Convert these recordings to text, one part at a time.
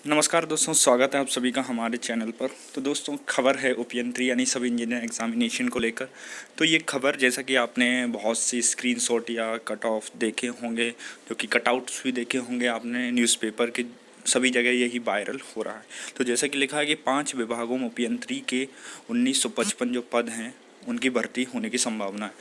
नमस्कार दोस्तों, स्वागत है आप सभी का हमारे चैनल पर। तो दोस्तों, खबर है ओपीएन-3 यानी सब इंजीनियर एग्जामिनेशन को लेकर। तो ये खबर, जैसा कि आपने बहुत सी स्क्रीनशॉट या कट ऑफ देखे होंगे, जो कि कटआउट्स भी देखे होंगे आपने न्यूज़पेपर के, सभी जगह यही वायरल हो रहा है। तो जैसा कि लिखा है कि 5 विभागों में ओपीएन-3 के 1955 जो पद हैं उनकी भर्ती होने की संभावना है।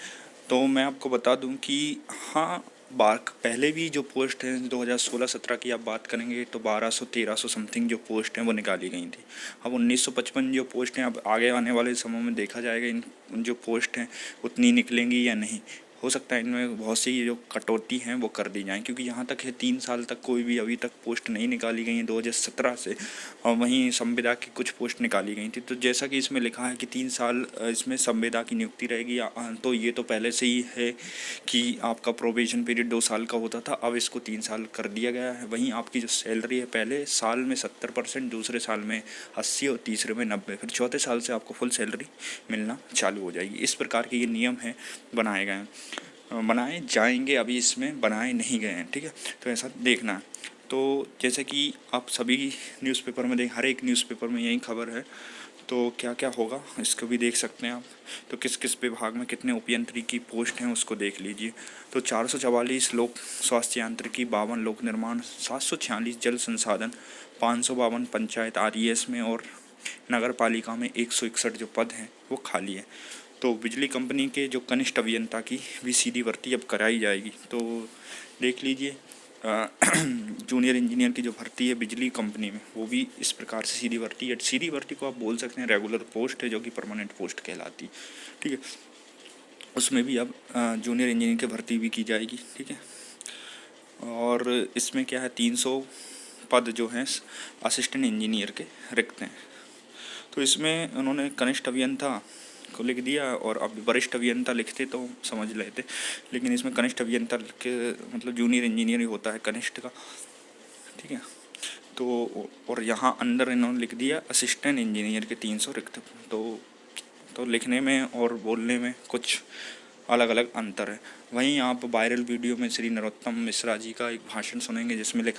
तो मैं आपको बता दूं कि हाँ, बार पहले भी जो पोस्ट हैं 2016-17 की आप बात करेंगे तो 1200-1300 समथिंग जो पोस्ट हैं वो निकाली गई थी। अब 1955 जो पोस्ट हैं, अब आगे आने वाले समय में देखा जाएगा इन जो पोस्ट हैं उतनी निकलेंगी या नहीं। हो सकता है इनमें बहुत सी जो कटौती हैं वो कर दी जाएँ, क्योंकि यहाँ तक है 3 साल तक कोई भी अभी तक पोस्ट नहीं निकाली गई है 2017 से। और वहीं संविदा की कुछ पोस्ट निकाली गई थी। तो जैसा कि इसमें लिखा है कि 3 साल इसमें संविदा की नियुक्ति रहेगी। तो ये तो पहले से ही है कि आपका प्रोबेशन पीरियड 2 साल का होता था, अब इसको 3 साल कर दिया गया है। वहीं आपकी जो सैलरी है, पहले साल में 70%, दूसरे साल में 80 और तीसरे में 90, फिर चौथे साल से आपको फुल सैलरी मिलना चालू हो जाएगी। इस प्रकार के ये नियम हैं, बनाए गए हैं, बनाए जाएंगे, अभी इसमें बनाए नहीं गए हैं। ठीक है, तो ऐसा देखना है। तो जैसे कि आप सभी न्यूज़पेपर में हर एक न्यूज़पेपर में यही खबर है। तो क्या क्या होगा इसको भी देख सकते हैं आप। तो किस किस विभाग में कितने ओपीएन-3 की पोस्ट हैं उसको देख लीजिए। तो 444 लोक स्वास्थ्य यांत्रिकी, 52 लोक निर्माण, 746 जल संसाधन, 552 पंचायत आरईएस में और नगर पालिका में 161 जो पद हैं वो खाली हैं। तो बिजली कंपनी के जो कनिष्ठ अभियंता की भी सीधी भर्ती अब कराई जाएगी। तो देख लीजिए, जूनियर इंजीनियर की जो भर्ती है बिजली कंपनी में, वो भी इस प्रकार से सीधी भर्ती है। सीधी भर्ती को आप बोल सकते हैं रेगुलर पोस्ट है, जो कि परमानेंट पोस्ट कहलाती। ठीक है, उसमें भी अब जूनियर इंजीनियर की भर्ती भी की जाएगी। ठीक है, और इसमें क्या है, 300 पद जो हैं असिस्टेंट इंजीनियर के रिक्त हैं। तो इसमें उन्होंने कनिष्ठ अभियंता को लिख दिया, और अब वरिष्ठ अभियंता लिखते तो समझ लेते, लेकिन इसमें कनिष्ठ अभियंता के मतलब जूनियर इंजीनियर ही होता है कनिष्ठ का। ठीक है, तो और यहाँ अंदर इन्होंने लिख दिया असिस्टेंट इंजीनियर के 300 रिक्त। तो लिखने में और बोलने में कुछ अलग अलग अंतर है। वहीं आप वायरल वीडियो में श्री नरोत्तम मिश्रा जी का एक भाषण सुनेंगे, जिसमें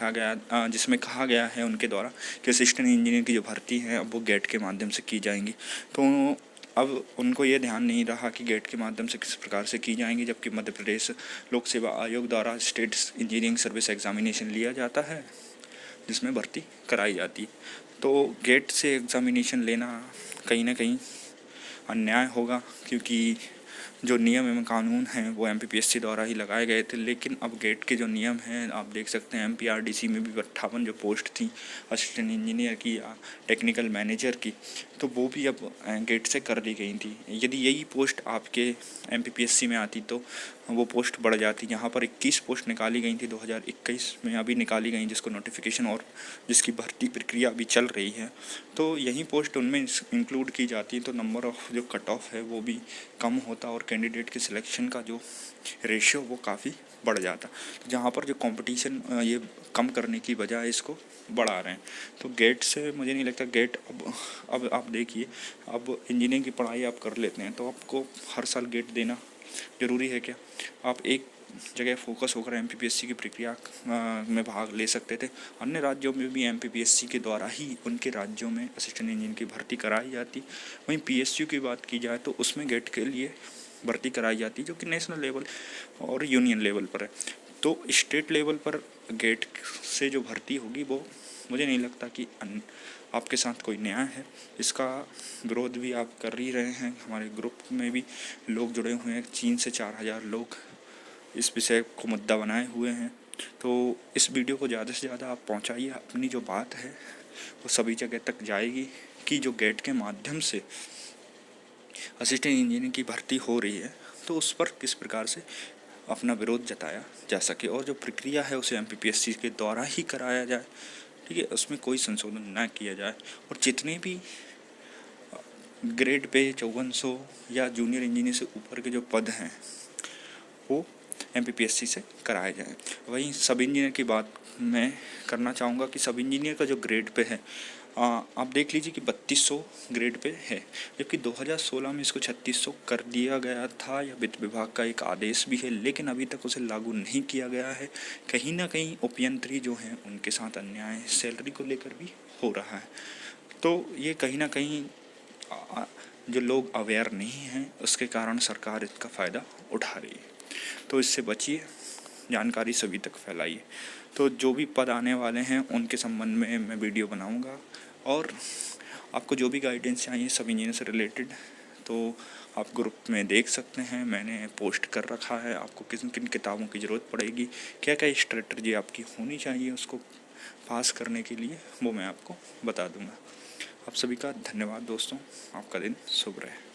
कहा गया है उनके द्वारा कि असिस्टेंट इंजीनियर की जो भर्ती है अब वो गेट के माध्यम से की जाएंगी। तो अब उनको ये ध्यान नहीं रहा कि गेट के माध्यम से किस प्रकार से की जाएंगी, जबकि मध्य प्रदेश लोक सेवा आयोग द्वारा स्टेट इंजीनियरिंग सर्विस एग्जामिनेशन लिया जाता है, जिसमें भर्ती कराई जाती है। तो गेट से एग्जामिनेशन लेना कहीं ना कहीं अन्याय होगा, क्योंकि जो नियम एवं कानून हैं वो एमपीपीएससी द्वारा ही लगाए गए थे। लेकिन अब गेट के जो नियम हैं आप देख सकते हैं, एमपीआरडीसी में भी 58 जो पोस्ट थी असिस्टेंट इंजीनियर की या टेक्निकल मैनेजर की, तो वो भी अब गेट से कर दी गई थी। यदि यही पोस्ट आपके एमपीपीएससी में आती तो वो पोस्ट बढ़ जाती। यहाँ पर 21 पोस्ट निकाली गई थी 2021 में, अभी निकाली गई, जिसको नोटिफिकेशन और जिसकी भर्ती प्रक्रिया अभी चल रही है। तो यही पोस्ट उनमें इंक्लूड की जाती है, तो नंबर ऑफ जो कट ऑफ है वो भी कम होता और कैंडिडेट के सिलेक्शन का जो रेशियो वो काफ़ी बढ़ जाता। तो जहाँ पर जो कंपटीशन ये कम करने की बजाय इसको बढ़ा रहे हैं। तो गेट से मुझे नहीं लगता, गेट अब आप देखिए, अब इंजीनियरिंग की पढ़ाई आप कर लेते हैं तो आपको हर साल गेट देना ज़रूरी है क्या? आप एक जगह फोकस होकर एमपीपीएससी की प्रक्रिया में भाग ले सकते थे। अन्य राज्यों में भी एमपीपीएससी के द्वारा ही उनके राज्यों में असिस्टेंट इंजीनियर की भर्ती कराई जाती। वहीं पीएसयू की बात की जाए तो उसमें गेट के लिए भर्ती कराई जाती, जो कि नेशनल लेवल और यूनियन लेवल पर है। तो स्टेट लेवल पर गेट से जो भर्ती होगी वो मुझे नहीं लगता कि आपके साथ कोई न्याय है। इसका विरोध भी आप कर ही रहे हैं, हमारे ग्रुप में भी लोग जुड़े हुए हैं, 3 से 4 हज़ार लोग इस विषय को मुद्दा बनाए हुए हैं। तो इस वीडियो को ज़्यादा से ज़्यादा आप पहुंचाइए, अपनी जो बात है वो सभी जगह तक जाएगी कि जो गेट के माध्यम से असिस्टेंट इंजीनियर की भर्ती हो रही है तो उस पर किस प्रकार से अपना विरोध जताया जा सके, और जो प्रक्रिया है उसे एमपीपीएससी के द्वारा ही कराया जाए। ठीक है, उसमें कोई संशोधन ना किया जाए, और जितने भी ग्रेड पे 5400 या जूनियर इंजीनियर से ऊपर के जो पद हैं वो एमपीपीएससी से कराए जाएँ। वहीं सब इंजीनियर की बात मैं करना चाहूँगा कि सब इंजीनियर का जो ग्रेड पे है, आप देख लीजिए कि 3200 ग्रेड पे है, जबकि 2016 में इसको 3600 कर दिया गया था। या वित्त विभाग का एक आदेश भी है, लेकिन अभी तक उसे लागू नहीं किया गया है। कहीं ना कहीं उपयंत्री जो हैं उनके साथ अन्याय सैलरी को लेकर भी हो रहा है। तो ये कहीं ना कहीं जो लोग अवेयर नहीं हैं उसके कारण सरकार इसका फ़ायदा उठा रही है। तो इससे बचिए, जानकारी सभी तक फैलाइए। तो जो भी पद आने वाले हैं उनके संबंध में मैं वीडियो बनाऊंगा, और आपको जो भी गाइडेंस चाहिए सब इंजीनियर से रिलेटेड, तो आप ग्रुप में देख सकते हैं, मैंने पोस्ट कर रखा है। आपको किन किन किताबों की ज़रूरत पड़ेगी, क्या क्या स्ट्रेटजी आपकी होनी चाहिए उसको पास करने के लिए, वो मैं आपको बता दूंगा। आप सभी का धन्यवाद दोस्तों, आपका दिन शुभ रहे।